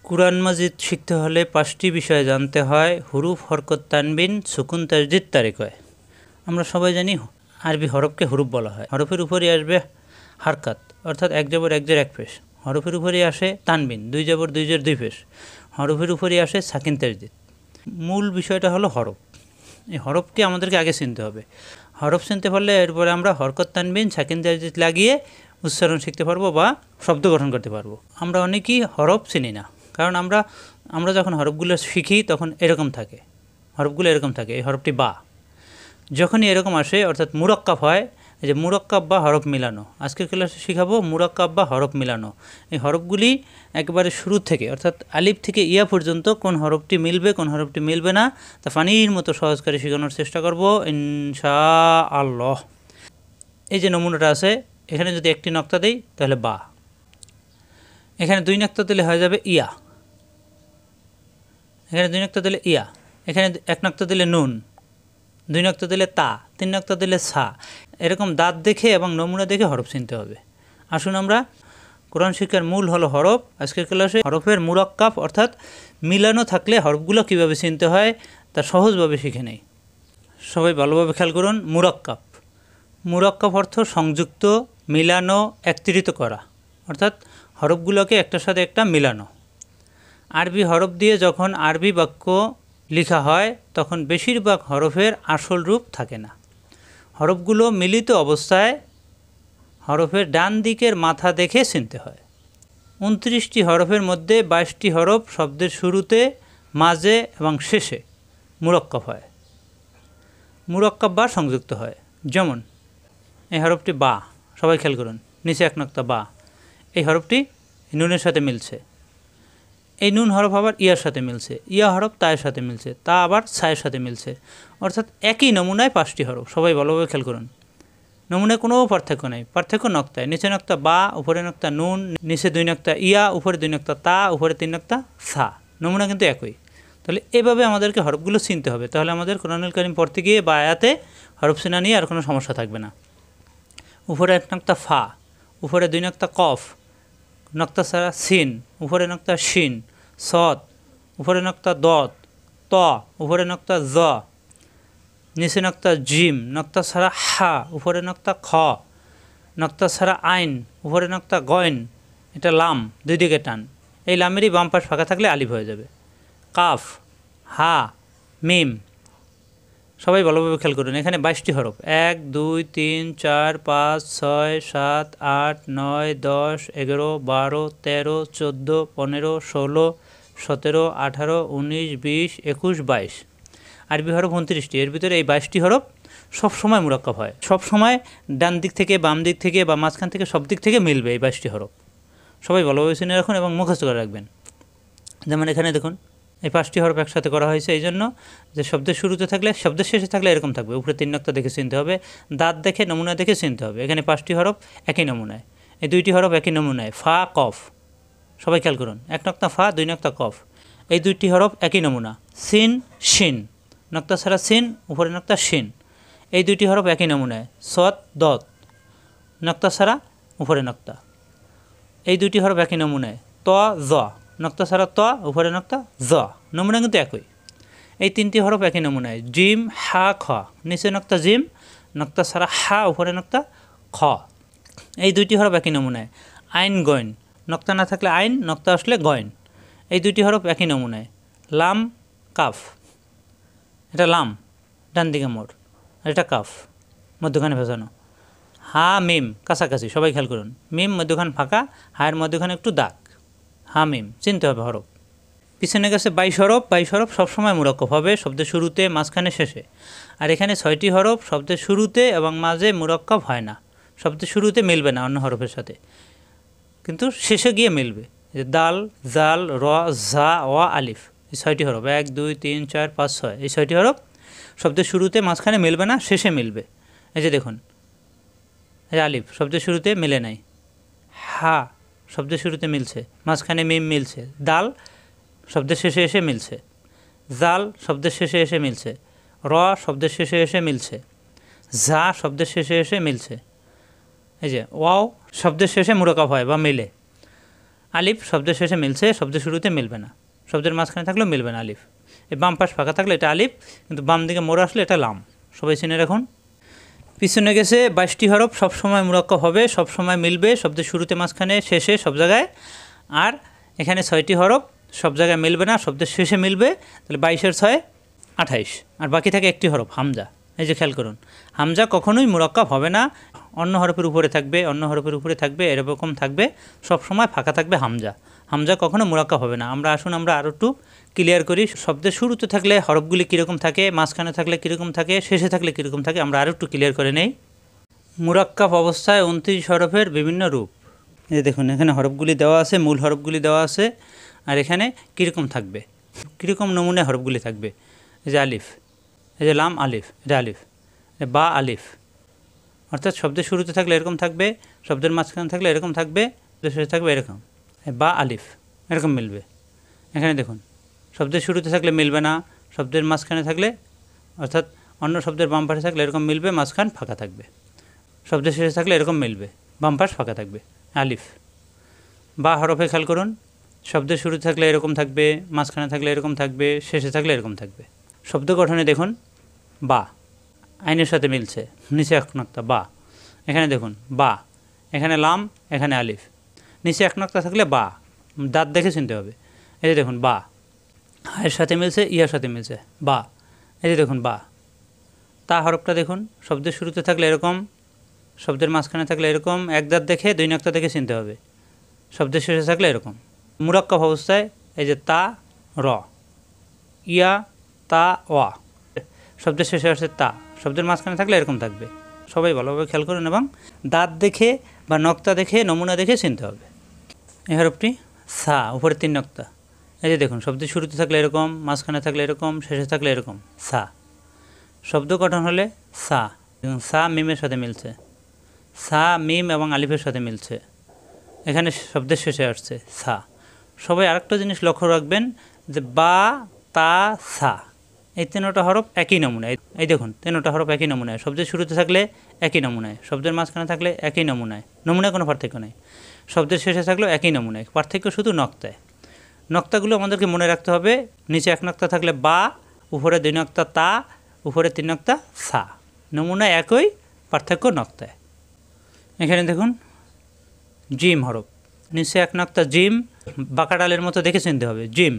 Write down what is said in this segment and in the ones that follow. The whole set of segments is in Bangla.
কুরআন মাজিদ শিখতে হলে 5টি বিষয় জানতে হয়। হুরুফ, হরকত, তানবিন, সুকুন, তাসদিদ, তারিকয়। আমরা সবাই জানি আরবি হরফকে হুরুফ বলা হয়। হরফের উপরই আসবে হারকাত, অর্থাৎ এক জবর এক জের এক পেশ। হরফের উপরই আসে তানবিন, দুই জবর দুই জের দুই পেশ। হরফের উপরই আসে সাকিন, তাসদিদ। মূল বিষয়টা হলো হরফ। এই হরফকে আমাদেরকে আগে চিনতে হবে। হরফ চিনতে পারলে এরপরে আমরা হরকত, তানবিন, সাকিন, তাসদিদ লাগিয়ে উচ্চারণ শিখতে পারবো বা শব্দ গঠন করতে পারবো। আমরা অনেকেই হরফ চিনি না, কারণ আমরা যখন হরফগুলো শিখি তখন এরকম থাকে, হরফগুলো এরকম থাকে। এই হরফটি বা যখনই এরকম আসে অর্থাৎ মুরাক্কাব হয়, এই যে মুরাক্কাব বা হরফ মিলানো, আজকের ক্লাসে শিখাবো মুরাক্কাব বা হরফ মিলানো। এই হরফগুলি একেবারে শুরু থেকে অর্থাৎ আলিফ থেকে ইয়া পর্যন্ত কোন হরফটি মিলবে কোন হরফটি মিলবে না তা পানির মতো সহজ করে শেখানোর চেষ্টা করব ইনশাআল্লাহ। এই যে নমুনাটা আছে, এখানে যদি একটি নক্তা দেই তাহলে বা, এখানে দুই নক্তা দিলে হয়ে যাবে ইয়া, এখানে দুই নক্তা দিলে ইয়া, এখানে এক নক্তা দিলে নুন, দুই নক্তা দিলে তা, তিন নক্তা দিলে সা। এরকম দাঁত দেখে এবং নমুনা দেখে হরফ চিনতে হবে। আসুন আমরা কোরআন শিক্ষার মূল হলো হরফ। আজকের ক্লাসে হরফের মুরাক্কাব অর্থাৎ মিলানো থাকলে হরফগুলো কীভাবে চিনতে হয় তা সহজভাবে শিখে নেই। সবাই ভালোভাবে খেয়াল করুন। মুরাক্কাব, মুরাক্কাব অর্থ সংযুক্ত, মিলানো, একত্রিত করা, অর্থাৎ হরফগুলোকে একটার সাথে একটা মিলানো। আরবি হরফ দিয়ে যখন আরবি বাক্য লেখা হয় তখন বেশিরভাগ হরফের আসল রূপ থাকে না। হরফগুলো মিলিত অবস্থায় হরফের ডান দিকের মাথা দেখে চিনতে হয়। 29টি হরফের মধ্যে 22টি হরফ শব্দের শুরুতে, মাঝে এবং শেষে মুরাক্কাব হয়, মুরাক্কাব বা সংযুক্ত হয়। যেমন এই হরফটি বা, সবাই খেয়াল করুন, নিচে এক নক্তা বা, এই হরফটি নুনের সাথে মিলছে। এই নুন হরফ আবার ইয়ার সাথে মিলছে, ইয়া হরফ তায়ের সাথে মিলছে, তা আবার ছায়ের সাথে মিলছে। অর্থাৎ একই নমুনায় 5টি হরফ। সবাই ভালোভাবে খেয়াল করুন। নমুনায় কোনো পার্থক্য নেই, পার্থক্য নক্তায়। নিচে নক্তা বা, উপরে নক্তা নুন, নিচে দুই নক্তা ইয়া, উপরে দুই নক্তা তা, উপরে তিন নক্তা সা। নমুনা কিন্তু একই। তাহলে এভাবে আমাদেরকে হরফগুলো চিনতে হবে, তাহলে আমাদের কোরআনুল কারীম পড়তে গিয়ে বা আয়াতে হরফ চেনা নিয়ে আর কোনো সমস্যা থাকবে না। উপরে এক নক্তা ফা, উপরে দুই নক্তা কফ, নক্তা ছাড়া সিন, উপরে নক্তা শিন, সদ, উপরে নক্তা দত, ত, উপরে নক্তা জ, নিচে নক্তা জিম, নক্তা ছাড়া হা, উপরে নক্তা খ, নক্তা ছাড়া আইন, উপরে নক্তা গয়ন, এটা লাম, দুই দিকে টান। এই লামেরই বাম পাশ ফাঁকা থাকলে আলিফ হয়ে যাবে। কাফ, হা, মিম। সবাই ভালোভাবে খেয়াল করুন। এখানে 22টি হরফ, 1 2 3 4 5 6 7 8 9 10 11 12 13 14 15 16 17 18 19 20 21 22। আরবি হরফ 29টি। এর ভিতরে এই 22টি হরফ সবসময় মুরাক্কাব হয়, সবসময় ডান দিক থেকে বাম দিক থেকে বা মাঝখান থেকে সব দিক থেকে মিলবে এই 22টি হরফ। সবাই ভালোভাবে চিনে রাখুন এবং মুখস্থ করে রাখবেন। যেমন এখানে দেখুন, এই 5টি হরফ একসাথে করা হয়েছে এই জন্য যে শব্দের শুরুতে থাকলে, শব্দের শেষে থাকলে এরকম থাকবে। উপরে তিন নক্তা দেখে চিনতে হবে, দাঁত দেখে নমুনা দেখে চিনতে হবে। এখানে 5টি হরফ একই নমুনায়, এই 2টি হরফ একই নমুনায়। ফা, কফ, সবাই খেয়াল করুন। এক নক্তা ফা, দুই নক্তা কফ, এই 2টি হরফ একই নমুনা। সিন, শিন, নক্তা ছাড়া সিন, উপরে নক্তা শিন, এই 2টি হরফ একই নমুনায়। সদ, দত, নক্তা ছাড়া উপরে নক্তা, এই 2টি হরফ একই নমুনায়। ত, জ, নক্তা ছাড়া ত, উপরে নক্তা জ, নমুনা কিন্তু একই। এই 3টি হরফ একই নমুনায়। জিম, হা, খ, নিচে নক্তা জিম, নক্তা ছাড়া হা, উপরে নক্তা খ, এই 2টি হরফ একই নমুনায়। আইন, গয়ন, নক্তা না থাকলে আইন, নক্তা আসলে গয়ন, এই 2টি হরফ একই নমুনায়। লাম, কাফ, এটা লাম, ডান দিকে মোড়, আর এটা কাফ, মধ্যখানে ভেজানো। হা, মিম, কাছাকাছি, সবাই খেয়াল করুন। মিম মধ্যখান ফাঁকা, হায়ের মধ্যখানে একটু দাগ। হা, মিম, চিনতে হবে হরফ। পিছনে গেছে 22 হরফ। 22 হরফ সবসময় মুরাক্কাব হবে, শব্দের শুরুতে, মাঝখানে, শেষে। আর এখানে 6টি হরফ শব্দের শুরুতে এবং মাঝে মুরাক্কাব হয় না, শব্দের শুরুতে মিলবে না অন্য হরফের সাথে, কিন্তু শেষে গিয়ে মিলবে। যে দাল, জাল, র, ঝা, ওয়া, আলিফ, এই 6টি হরফ, 1 2 3 4 5 6, এই 6টি হরফ শব্দের শুরুতে মাঝখানে মিলবে না, শেষে মিলবে। এই যে দেখুন, এই আলিফ শব্দের শুরুতে মিলে নাই, হা শব্দের শুরুতে মিলছে, মাঝখানে মিম মিলছে, দাল শব্দের শেষে এসে মিলছে, জাল শব্দের শেষে এসে মিলছে, র শব্দের শেষে এসে মিলছে, ঝা শব্দের শেষে এসে মিলছে। এই যে ওয়াও শব্দের শেষে মুরাক্কাব হয় বা মিলে। আলিফ শব্দের শেষে মিলছে, শব্দের শুরুতে মিলবে না, শব্দের মাঝখানে থাকলেও মিলবে না আলিফ। এই বাম পাশ ফাঁকা থাকলে এটা আলিফ, কিন্তু বাম দিকে মোড় আসলে এটা লাম। সবাই চিনে রাখুন। পিছনে গেছে 22টি হরফ, সবসময় মুরাক্কাব হবে, সবসময় মিলবে, শব্দের শুরুতে মাঝখানে শেষে সব জায়গায়। আর এখানে 6টি হরফ, সব জায়গায় মিলবে না, শব্দের শেষে মিলবে। তাহলে 22 আর 6 28, আর বাকি থাকে একটি হরফ হামজা। এই যে খেয়াল করুন, হামজা কখনোই মুরাক্কাব হবে না, অন্য হরফের উপরে থাকবে, অন্য হরফের উপরে থাকবে, এরকম থাকবে, সব সময় ফাঁকা থাকবে হামজা। হামজা কখনো মুরাক্কাব হবে না। আমরা আরও একটু ক্লিয়ার করি। শব্দের শুরুতে থাকলে হরফগুলি কীরকম থাকে, মাঝখানে থাকলে কীরকম থাকে, শেষে থাকলে কীরকম থাকে, আমরা আরও একটু ক্লিয়ার করে নেই। মুরাক্কাব অবস্থায় 29 হরফের বিভিন্ন রূপ। এই দেখুন, এখানে হরফগুলি দেওয়া আছে, মূল হরফগুলি দেওয়া আছে, আর এখানে কীরকম থাকবে, কীরকম নমুনায় হরফগুলি থাকবে। এই যে আলিফ, এই যে লাম আলিফ, এটা আলিফ, বা আলিফ, অর্থাৎ শব্দের শুরুতে থাকলে এরকম থাকবে, শব্দের মাঝখানে থাকলে এরকম থাকবে, শেষে থাকবে এরকম, বা আলিফ, এরকম মিলবে। এখানে দেখুন, শব্দের শুরুতে থাকলে মিলবে না, শব্দের মাঝখানে থাকলে, অর্থাৎ অন্য শব্দের বাম পাশে থাকলে এরকম মিলবে, মাঝখান ফাঁকা থাকবে। শব্দের শেষে থাকলে এরকম মিলবে, বাম পাশ ফাঁকা থাকবে, আলিফ। বা হরফে খেয়াল করুন, শব্দের শুরুতে থাকলে এরকম থাকবে, মাঝখানে থাকলে এরকম থাকবে, শেষে থাকলে এরকম থাকবে। শব্দ গঠনে দেখুন, বা আইনের সাথে মিলছে, নিচে এক নক্তা বা। এখানে দেখুন বা, এখানে লাম, এখানে আলিফ, নিচে এক নক্তা থাকলে বা, দাঁত দেখে চিনতে হবে। এই যে দেখুন বা, হায়ের সাথে মিলছে, ইয়ার সাথে মিলছে, বা। এই যে দেখুন বা। তা হরফটা দেখুন, শব্দের শুরুতে থাকলে এরকম, শব্দের মাঝখানে থাকলে এরকম, এক দাঁত দেখে, দুই নক্তা দেখে চিনতে হবে। শব্দের শেষে থাকলে এরকম। মুরাক্কাব অবস্থায় এই যে তা, র, ইয়া, তা, ওয়া, শব্দের শেষে আসছে তা, শব্দের মাঝখানে থাকলে এরকম থাকবে। সবাই ভালোভাবে খেয়াল করুন এবং দাঁত দেখে বা নক্তা দেখে, নমুনা দেখে চিনতে হবে। এই হরফটি সা, উপরে 3 নক্তা। এই যে দেখুন, শব্দের শুরুতে থাকলে এরকম, মাঝখানে থাকলে এরকম, শেষে থাকলে এরকম, সা। শব্দ গঠন হলে সা, এবং সা মিমের সাথে মিলছে, সা মিম এবং আলিফের সাথে মিলছে, এখানে শব্দের শেষে আসছে সা। সবাই আরেকটা জিনিস লক্ষ্য রাখবেন যে বা, তা, সা, এই 3টা হরফ একই নমুনায়। এই দেখুন, 3টা হরফ একই নমুনায়, শব্দের শুরুতে থাকলে একই নমুনায়, শব্দের মাঝখানে থাকলে একই নমুনায়, নমুনায় কোনো পার্থক্য নেই। শব্দের শেষে থাকলেও একই নমুনায়, পার্থক্য শুধু নক্তায়। নক্তাগুলো আমাদেরকে মনে রাখতে হবে, নিচে 1 নক্তা থাকলে বা, উপরে 2 নক্তা তা, উপরে 3 নক্তা সা, নমুনা একই, পার্থক্য নক্তায়। এখানে দেখুন জিম হরফ, নিচে 1 নক্তা জিম, বাঁকা ডালের মতো দেখে চিনতে হবে। জিম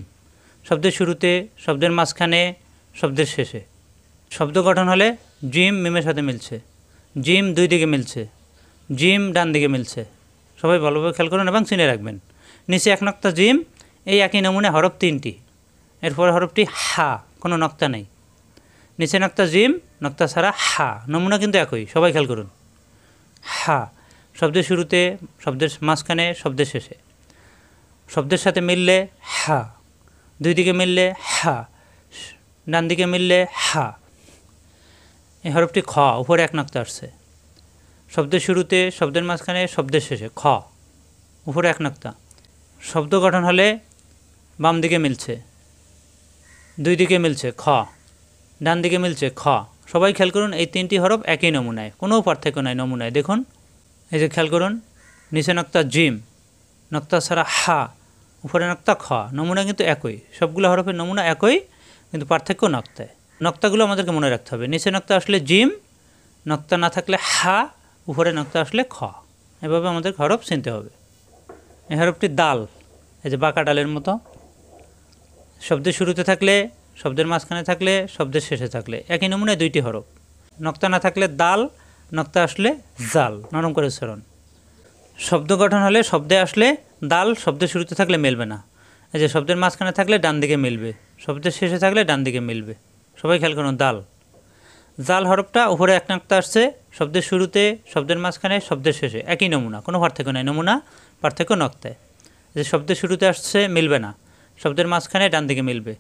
শব্দের শুরুতে, শব্দের মাঝখানে, শব্দের শেষে। শব্দ গঠন হলে জিম মিমের সাথে মিলছে, জিম 2 দিকে মিলছে, জিম ডান দিকে মিলছে। সবাই ভালোভাবে খেয়াল করুন এবং চিনে রাখবেন। নিচে 1 নক্তা জিম, এই একই নমুনায় হরফ 3টি। এরপর হরফটি হা, কোনো নক্তা নেই, নিচে নক্তা জিম, নক্তা ছাড়া হা, নমুনা কিন্তু একই, সবাই খেয়াল করুন। হা শব্দের শুরুতে, শব্দের মাঝখানে, শব্দের শেষে। শব্দের সাথে মিললে হা, 2 দিকে মিললে হা, ডান দিকে মিললে হা। এই হরফটি খ, উপরে 1 নক্তা আসছে, শব্দের শুরুতে, শব্দের মাঝখানে, শব্দের শেষে, খ, উপরে 1 নক্তা। শব্দ গঠন হলে বাম দিকে মিলছে, 2 দিকে মিলছে, খ, ডান দিকে মিলছে, খ। সবাই খেয়াল করুন, এই 3টি হরফ একই নমুনায়, কোনো পার্থক্য নাই নমুনায়। দেখুন, এই যে খেয়াল করুন, নিচে নক্তা জিম, নক্তা ছাড়া হা, উপরে নক্তা খ, নমুনা কিন্তু একই, সবগুলো হরফের নমুনা একই, কিন্তু পার্থক্য নক্তায়। নক্তাগুলো আমাদেরকে মনে রাখতে হবে, নিচে নক্তা আসলে জিম, নক্তা না থাকলে হা, উপরে নক্তা আসলে খ, এভাবে আমাদের হরফ চিনতে হবে। এই হরফটি দাল, এই যে বাঁকা ডালের মতো, শব্দের শুরুতে থাকলে, শব্দের মাঝখানে থাকলে, শব্দের শেষে থাকলে, একই নমুনায় 2টি হরফ। নক্তা না থাকলে দাল, নক্তা আসলে জাল, নরম করে উচ্চারণ। শব্দ গঠন হলে শব্দে আসলে দাল, শব্দের শুরুতে থাকলে মিলবে না, এই যে শব্দের মাঝখানে থাকলে ডান দিকে মিলবে, শব্দের শেষে থাকলে ডান দিকে মিলবে। সবাই খেয়াল করুন, দাল। জাল হরফটা উপরে 1 নক্তা আসছে, শব্দের শুরুতে, শব্দের মাঝখানে, শব্দের শেষে, একই নমুনা, কোনো পার্থক্য নেই, নমুনা পার্থক্য নক্তায়। যে শব্দের শুরুতে আসছে মিলবে না, শব্দের মাঝখানে ডান দিকে মিলবে,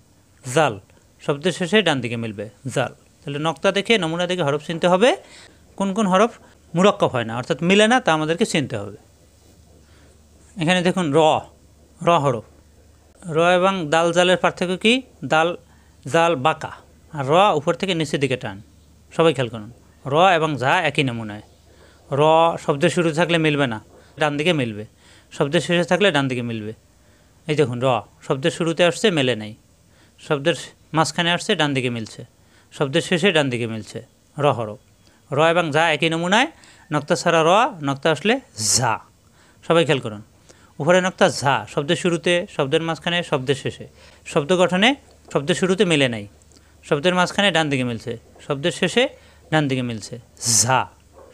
জাল, শব্দের শেষে ডান দিকে মিলবে, জাল। তাহলে নক্তা দেখে, নমুনা দেখে হরফ চিনতে হবে। কোন কোন হরফ মুরাক্কাব হয় না, অর্থাৎ মিলে না, তা আমাদেরকে চিনতে হবে। এখানে দেখুন র, র হরফ। র এবং দাল জালের পার্থক্য কি? দাল জাল বাঁকা, আর র উপর থেকে নিচের দিকে টান। সবাই খেয়াল করুন, র এবং ঝা একই নমুনায়। র শব্দের শুরু থাকলে মিলবে না, ডান দিকে মিলবে। শব্দের শেষে থাকলে ডান দিকে মিলবে। এই দেখুন র শব্দের শুরুতে আসছে মেলে নাই, শব্দের মাঝখানে আসছে ডান দিকে মিলছে, শব্দের শেষে ডান দিকে মিলছে। র হরফ, র এবং যা একই নমুনায়, নক্তা ছাড়া র, নক্তা আসলে ঝা। সবাই খেয়াল করুন, উপরে নক্তা ঝা, শব্দের শুরুতে, শব্দের মাঝখানে, শব্দের শেষে। শব্দ গঠনে শব্দের শুরুতে মেলে নাই, শব্দের মাঝখানে ডান দিকে মিলছে, শব্দের শেষে ডান দিকে মিলছে। ঝা,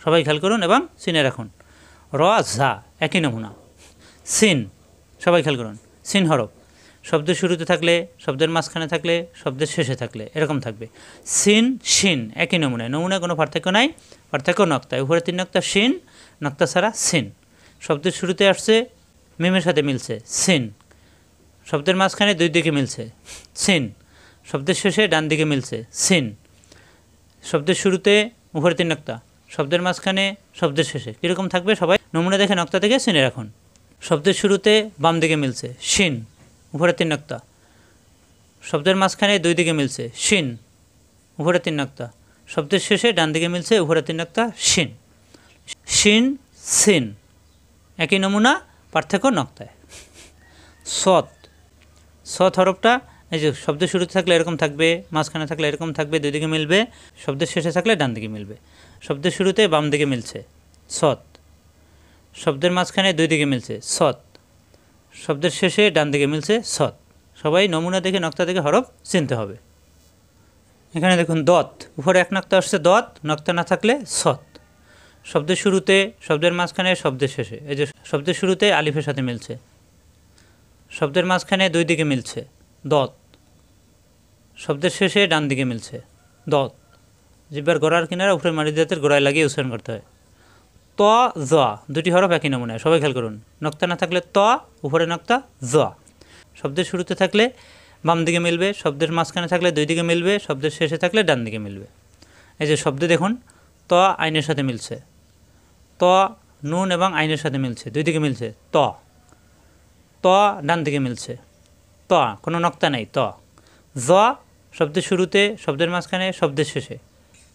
সবাই খেয়াল করুন এবং চিনে রাখুন। র ঝা একই নমুনা। সিন, সবাই খেয়াল করুন, সিন হরফ শব্দের শুরুতে থাকলে, শব্দের মাঝখানে থাকলে, শব্দের শেষে থাকলে এরকম থাকবে। সিন শিন একই নমুনায়, নমুনায় কোনো পার্থক্য নাই, পার্থক্য নক্তায়। উপরে 3 নক্তা শিন, নক্তা ছাড়া সিন। শব্দের শুরুতে আসছে মিমের সাথে মিলছে সিন, শব্দের মাঝখানে 2 দিকে মিলছে সিন, শব্দের শেষে ডান দিকে মিলছে সিন। শব্দের শুরুতে উপরে 3 নক্তা, শব্দের মাঝখানে, শব্দের শেষে কীরকম থাকবে সবাই নমুনা দেখে নক্তা থেকে চিনে রাখুন। শব্দের শুরুতে বাম দিকে মিলছে শিন, উপরে 3 নক্তা, শব্দের মাঝখানে 2 দিকে মিলছে শিন, উপরে 3 নক্তা, শব্দের শেষে ডান দিকে মিলছে উপরে 3 নক্তা শিন। শিন সিন একই নমুনা, পার্থক্য নক্তায়। সৎ, সৎ হরফটা এই যে শব্দের শুরুতে থাকলে এরকম থাকবে, মাঝখানে থাকলে এরকম থাকবে, 2 দিকে মিলবে, শব্দের শেষে থাকলে ডান দিকে মিলবে। শব্দের শুরুতে বাম দিকে মিলছে সৎ, শব্দের মাঝখানে 2 দিকে মিলছে সৎ, শব্দের শেষে ডান দিকে মিলছে সৎ। সবাই নমুনা দেখে নক্তা দেখে হরফ চিনতে হবে। এখানে দেখুন দত, উপরে 1 নক্তা আসছে দত, নক্তা না থাকলে সৎ। শব্দের শুরুতে, শব্দের মাঝখানে, শব্দের শেষে, এই যে শব্দের শুরুতে আলিফের সাথে মিলছে, শব্দের মাঝখানে 2 দিকে মিলছে দত, শব্দের শেষে ডান দিকে মিলছে দত। জিহ্বার গোড়ার কিনারা উপরে মারিদাতের গোড়ায় লাগিয়ে উচ্চারণ করতে হয়। ত জ, 2টি হরফ একই নমুনায়, সবাই খেয়াল করুন। নক্তা না থাকলে ত, উপরে নক্তা জ। শব্দের শুরুতে থাকলে বাম দিকে মিলবে, শব্দের মাঝখানে থাকলে 2 দিকে মিলবে, শব্দের শেষে থাকলে ডান দিকে মিলবে। এই যে শব্দে দেখুন ত আইনের সাথে মিলছে, ত নুন এবং আইনের সাথে মিলছে, 2 দিকে মিলছে ত, ত ডান দিকে মিলছে ত, কোনো নক্তা নেই ত। জ শব্দের শুরুতে, শব্দের মাঝখানে, শব্দের শেষে,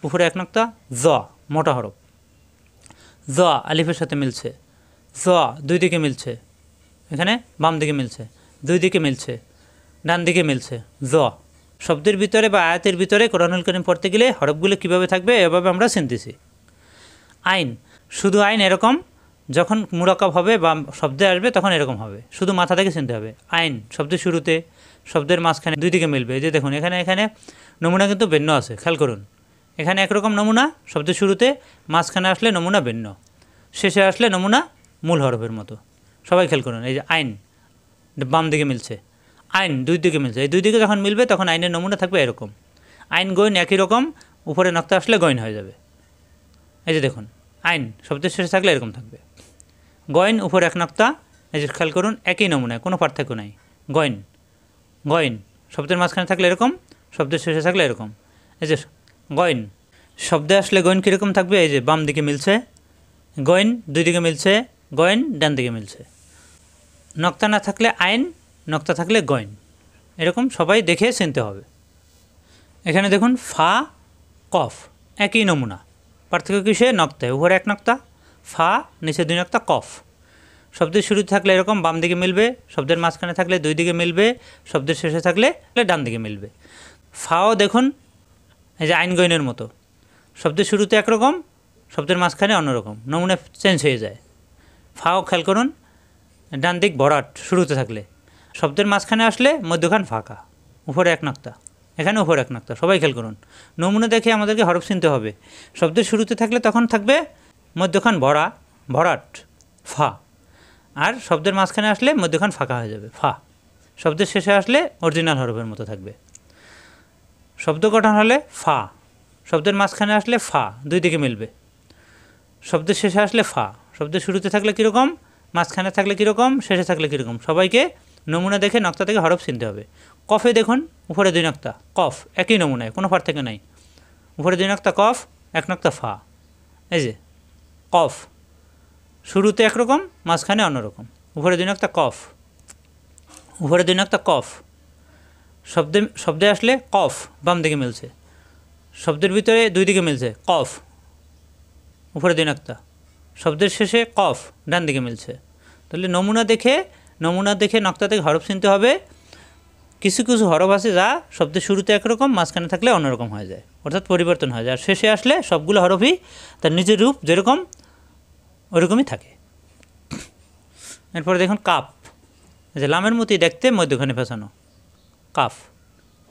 উপরে 1 নক্তা জ মোটা হরফ। জ আলিফের সাথে মিলছে, জ 2 দিকে মিলছে, এখানে বাম দিকে মিলছে, 2 দিকে মিলছে, ডান দিকে মিলছে জ। শব্দের ভিতরে বা আয়াতের ভিতরে কোরআনুল কারীম পড়তে গেলে হরফগুলো কীভাবে থাকবে এভাবে আমরা চিনতেছি। আইন, শুধু আইন এরকম, যখন মুরাক্কাব হবে বা শব্দে আসবে তখন এরকম হবে, শুধু মাথা থেকে চিনতে হবে। আইন শব্দের শুরুতে, শব্দের মাঝখানে 2 দিকে মিলবে। এই যে দেখুন এখানে এখানে নমুনা কিন্তু ভিন্ন আছে, খেয়াল করুন। এখানে একরকম নমুনা, শব্দের শুরুতে, মাঝখানে আসলে নমুনা ভিন্ন, শেষে আসলে নমুনা মূল হরফের মতো। সবাই খেয়াল করুন, এই যে আইন বাম দিকে মিলছে, আইন 2 দিকে মিলছে, এই 2 দিকে যখন মিলবে তখন আইনের নমুনা থাকবে এরকম। আইন গইন একই রকম, উপরে নক্তা আসলে গইন হয়ে যাবে। এই যে দেখুন আইন শব্দের শেষে থাকলে এরকম থাকবে, গইন উপরে 1 নক্তা। এই যে খেয়াল করুন একই নমুনায়, কোনো পার্থক্য নাই। গইন, গইন শব্দের মাঝখানে থাকলে এরকম, শব্দের শেষে থাকলে এরকম। এই যে গইন, শব্দে আসলে গইন কীরকম থাকবে, এই যে বাম দিকে মিলছে, গইন 2 দিকে মিলছে, গইন ডান দিকে মিলছে। নক্তা না থাকলে আইন, নক্তা থাকলে গইন, এরকম সবাই দেখে চিনতে হবে। এখানে দেখুন ফা কফ একই নমুনা, পার্থক্য কিসে নক্তায়, উপরে 1 নক্তা ফা, নিচে 2 নক্তা কফ। শব্দের শুরুতে থাকলে এরকম বাম দিকে মিলবে, শব্দের মাঝখানে থাকলে 2 দিকে মিলবে, শব্দের শেষে থাকলে ডান দিকে মিলবে। ফাও দেখুন এই যে আইন গইনের মতো, শব্দের শুরুতে একরকম, শব্দের মাঝখানে অন্যরকম, নমুনা চেঞ্জ হয়ে যায়। ফাও খেয়াল করুন ডান দিক ভরাট শুরুতে থাকলে, শব্দের মাঝখানে আসলে মধ্যখান ফাঁকা, উপরে 1 নক্তা, এখানে উপরে 1 নক্তা। সবাই খেয়াল করুন, নমুনা দেখে আমাদেরকে হরফ চিনতে হবে। শব্দের শুরুতে থাকলে তখন থাকবে মধ্যখান ভরা, ভরাট ফা, আর শব্দের মাঝখানে আসলে মধ্যখান ফাঁকা হয়ে যাবে ফা। শব্দের শেষে আসলে অরিজিনাল হরফের মতো থাকবে। শব্দ গঠন হলে ফা, শব্দের মাঝখানে আসলে ফা 2 দিকে মিলবে, শব্দের শেষে আসলে ফা, শব্দের শুরুতে থাকলে কীরকম, মাঝখানে থাকলে কীরকম, শেষে থাকলে কীরকম। সবাইকে নমুনা দেখে নক্তা থেকে হরফ চিনতে হবে। কফে দেখুন উপরে 2 নক্তা কফ, একই নমুনায়, কোনো পার্থক্য নাই। উপরে 2 নক্তা কফ, 1 নক্তা ফা। এই যে কফ শুরুতে একরকম, মাঝখানে অন্যরকম, উপরে 2 নক্তা কফ, উপরে 2 নক্তা কফ। শব্দে আসলে কফ বাম দিকে মিলছে, শব্দের ভিতরে 2 দিকে মিলছে কফ, উপরে 2 নক্তা, শব্দের শেষে কফ ডান দিকে মিলছে। তাহলে নমুনা দেখে নক্তা থেকে হরফ চিনতে হবে। কিছু কিছু হরফ আছে যা শব্দের শুরুতে একরকম, মাঝখানে থাকলে অন্যরকম হয়ে যায়, অর্থাৎ পরিবর্তন হয়ে যায়, আর শেষে আসলে সবগুলো হরফই তার নিজের রূপ যেরকম ওরকমই থাকে। এরপরে দেখুন কাফ, এই যে লামের মতোই দেখতে, মধ্যখানে ফেসানো, কাফ।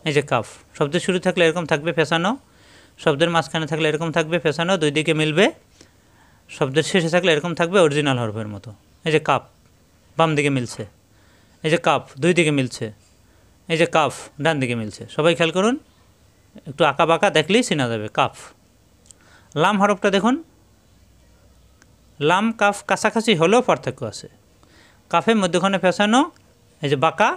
এই যে কাফ শব্দের শুরু থাকলে এরকম থাকবে ফেসানো, শব্দের মাঝখানে থাকলে এরকম থাকবে ফেসানো, দুই দিকে মিলবে। শব্দের শেষে থাকলে এরকম থাকবে অরিজিনাল হরফের মতো। এই যে কাফ বাম দিকে মিলছে, এই যে কাফ দুই দিকে মিলছে, এই যে কাফ ডান দিকে মিলছে। সবাই খেয়াল করুন, একটু আঁকা বাঁকা দেখলেই চেনা যাবে কাফ। লাম হরফটা দেখুন, লাম কাফ কাছাকাছি হলেও পার্থক্য আছে। কাফের মধ্যখানে ফেসানো, এই যে বাঁকা,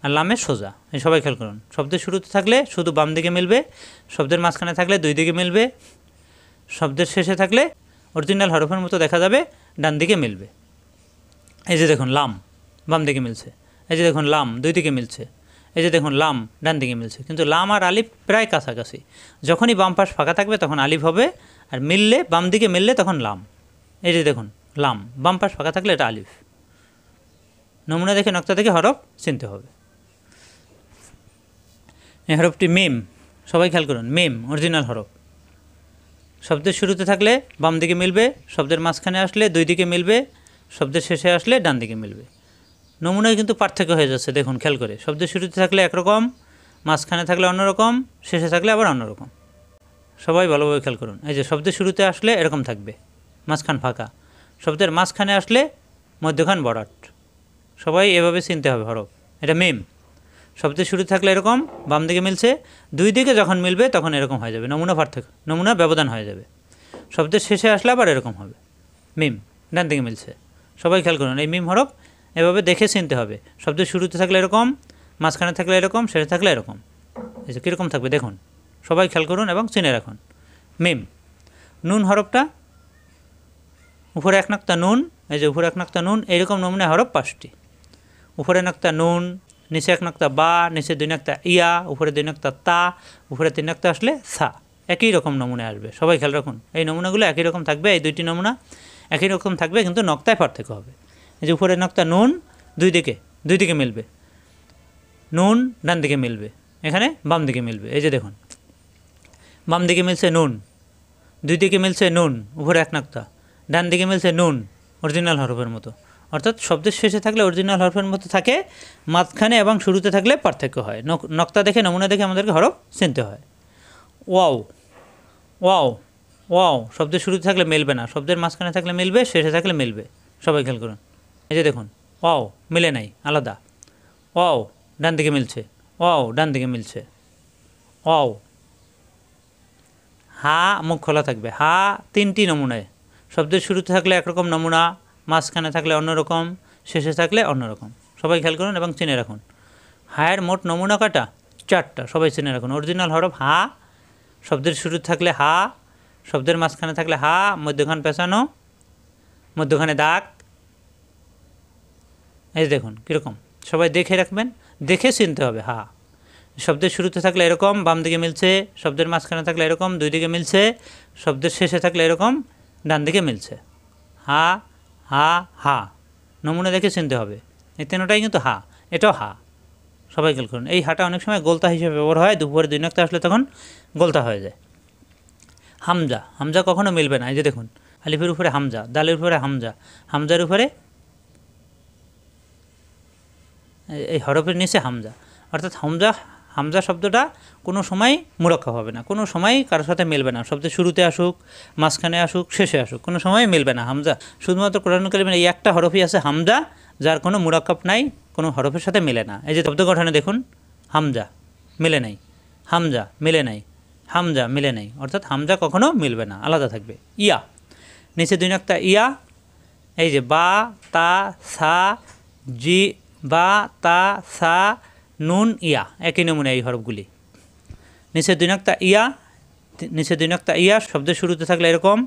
আর লামের সোজা। এই সবাই খেয়াল করুন, শব্দের শুরুতে থাকলে শুধু বাম দিকে মিলবে, শব্দের মাঝখানে থাকলে দুই দিকে মিলবে, শব্দের শেষে থাকলে অরিজিনাল হরফের মতো দেখা যাবে, ডান দিকে মিলবে। এই যে দেখুন লাম বাম দিকে মিলছে, এই যে দেখুন লাম দুই দিকে মিলছে, এই যে দেখুন লাম ডান দিকে মিলছে। কিন্তু লাম আর আলিফ প্রায় কাছাকাছি। যখনই বাম পাশ ফাঁকা থাকবে তখন আলিফ হবে, আর মিললে বাম দিকে মিললে তখন লাম। এই যে দেখুন লাম বাম পাশ ফাঁকা থাকলে এটা আলিফ। নমুনা দেখে নক্তা থেকে হরফ চিনতে হবে। এই হরফটি মিম, সবাই খেয়াল করুন, মিম অরিজিনাল হরফ। শব্দের শুরুতে থাকলে বাম দিকে মিলবে, শব্দের মাঝখানে আসলে দুই দিকে মিলবে, শব্দের শেষে আসলে ডান দিকে মিলবে। নমুনায় কিন্তু পার্থক্য হয়ে যাচ্ছে, দেখুন খেয়াল করে। শব্দের শুরুতে থাকলে একরকম, মাঝখানে থাকলে অন্যরকম, শেষে থাকলে আবার অন্যরকম। সবাই ভালোভাবে খেয়াল করুন। এই যে শব্দের শুরুতে আসলে এরকম থাকবে, মাঝখান ফাঁকা, শব্দের মাঝখানে আসলে মধ্যখান বরাট। সবাই এভাবে চিনতে হবে হরফ। এটা মিম। শব্দের শুরু থাকলে এরকম, বাম দিকে মিলছে, দুই দিকে যখন মিলবে তখন এরকম হয়ে যাবে, নমুনা পার্থক্য, নমুনা ব্যবধান হয়ে যাবে। শব্দের শেষে আসলে আবার এরকম হবে, মিম ডান দিকে মিলছে। সবাই খেয়াল করুন, এই মিম হরফ এভাবে দেখে চিনতে হবে। শব্দের শুরুতে থাকলে এরকম, মাঝখানে থাকলে এরকম, শেষে থাকলে এরকম। এই যে কীরকম থাকবে দেখুন, সবাই খেয়াল করুন এবং চিনে রাখুন। মিম। নুন হরফটা উপরে এক নক্তা নুন, এই যে উপরে এক নক্তা নুন, এইরকম নমুনা হরফ 5টি। উপরে নক্তা নুন, নিচে এক নক্তা বা, নিচে দুই নক্তা ইয়া, উপরে দুই নক্তা তা, উপরে তিন নক্তা আসলে সা। একই রকম নমুনা আসবে, সবাই খেয়াল রাখুন। এই নমুনাগুলো একই রকম থাকবে, এই দুইটি নমুনা একই রকম থাকবে, কিন্তু নক্তায় পার্থক্য হবে। এই যে উপরে নক্তা নুন, দুই দিকে মিলবে, নুন ডান দিকে মিলবে, এখানে বাম দিকে মিলবে। এই যে দেখুন বাম দিকে মিলছে নুন, দুই দিকে মিলছে নুন, উপরে এক নক্তা, ডান দিকে মিলছে নুন অরিজিনাল হরফের মতো। অর্থাৎ শব্দের শেষে থাকলে অরিজিনাল হরফের মতো থাকে, মাঝখানে এবং শুরুতে থাকলে পার্থক্য হয়। নক্তা দেখে, নমুনা দেখে আমাদেরকে হরফ চিনতে হয়। ওয়াও, ওয়াও, ওয়াও শব্দের শুরুতে থাকলে মিলবে না, শব্দের মাঝখানে থাকলে মিলবে, শেষে থাকলে মিলবে। সবাই খেয়াল করুন। এই যে দেখুন ওয়াও মিলে নাই, আলাদা। ওয়াও ডান দিকে মিলছে, ওয়াও ডান দিকে মিলছে। ওয়াও। হা মুখ খোলা থাকবে, হা 3টি নমুনায়। শব্দের শুরুতে থাকলে একরকম নমুনা, মাঝখানে থাকলে অন্যরকম, শেষে থাকলে অন্যরকম। সবাই খেয়াল করুন এবং চিনে রাখুন। হায়ের মোট নমুনা কাটা 4টা, সবাই চিনে রাখুন। অরিজিনাল হরফ হা, শব্দের শুরুতে থাকলে হা, শব্দের মাঝখানে থাকলে হা, মধ্যখান পেঁচানো, মধ্যখানে দাগ। এই দেখুন কীরকম, সবাই দেখে রাখবেন, দেখে চিনতে হবে। হা শব্দের শুরুতে থাকলে এরকম, বাম দিকে মিলছে, শব্দের মাঝখানে থাকলে এরকম, দুই দিকে মিলছে, শব্দের শেষে থাকলে এরকম, ডান দিকে মিলছে। হা, হা, হা, নমুনা দেখে চিনতে হবে। এই 3টাই কিন্তু হা, এটাও হা। সবাই খেয়াল করুন। এই হাটা অনেক সময় গোলতা হিসেবে ব্যবহার হয়, দুপুরে দুই নক্তা আসলে তখন গোলতা হয়ে যায়। হামজা, হামজা কখনো মিলবে না। এই যে দেখুন আলিফের উপরে হামজা, দালের উপরে হামজা, হামজার উপরে এই হরফের নিচে হামজা। অর্থাৎ হামজা শব্দটা কোনো সময় মুরাক্কাব হবে না, কোনো সময় কারোর সাথে মিলবে না। শব্দের শুরুতে আসুক, মাঝখানে আসুক, শেষে আসুক, কোনো সময় মিলবে না হামজা। শুধুমাত্র কোরআন কারিমে এই একটা হরফই আছে হামজা, যার কোনো মুরাক্কাব নাই, কোনো হরফের সাথে মিলে না। এই যে শব্দ গঠনে দেখুন, হামজা মিলে নাই, হামজা মিলে নাই, হামজা মিলে নাই। অর্থাৎ হামজা কখনো মিলবে না, আলাদা থাকবে। ইয়া, নিচে দুই নক্তা ইয়া, এই যে বা, তা, সা, জি, বা, তা, সা, নুন, ইয়া, একই নমুনা এই হরফগুলি। নিচে দুই নক্তা ইয়া, নিচে দুই নক্তা ইয়া, শব্দের শুরুতে থাকলে এরকম,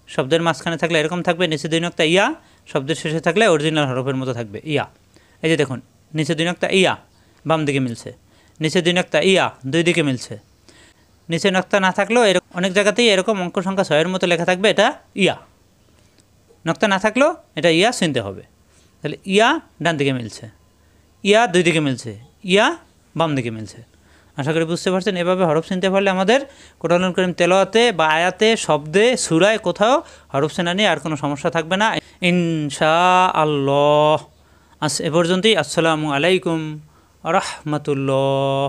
শব্দের মাঝখানে থাকলে এরকম থাকবে, নিচে দুই নক্তা ইয়া, শব্দের শেষে থাকলে অরিজিনাল হরফের মতো থাকবে। ইয়া, এই যে দেখুন নিচে দুই নক্তা ইয়া, বাম দিকে মিলছে, নিচে দুই নক্তা ইয়া, দুই দিকে মিলছে। নিচে নক্তা না থাকলেও অনেক জায়গাতেই এরকম অঙ্ক সংখ্যা 6-এর মতো লেখা থাকবে, এটা ইয়া। নক্তা না থাকলেও এটা ইয়া চিনতে হবে। তাহলে ইয়া ডান দিকে মিলছে, ইয়া দুই দিকে মিলছে, ইয়া বাম দিকে মিলছে। আশা করি বুঝতে পারছেন। এভাবে হরফ চিনতে পারলে আমাদের কোরআনুল কারীম তেলাওয়াতে বা আয়াতে, শব্দে, সূরায় কোথাও হরফ চেনা নিয়ে আর কোনো সমস্যা থাকবে না ইনশাআল্লাহ। এ পর্যন্তই। আসসালামু আলাইকুম রাহমাতুল্লাহ।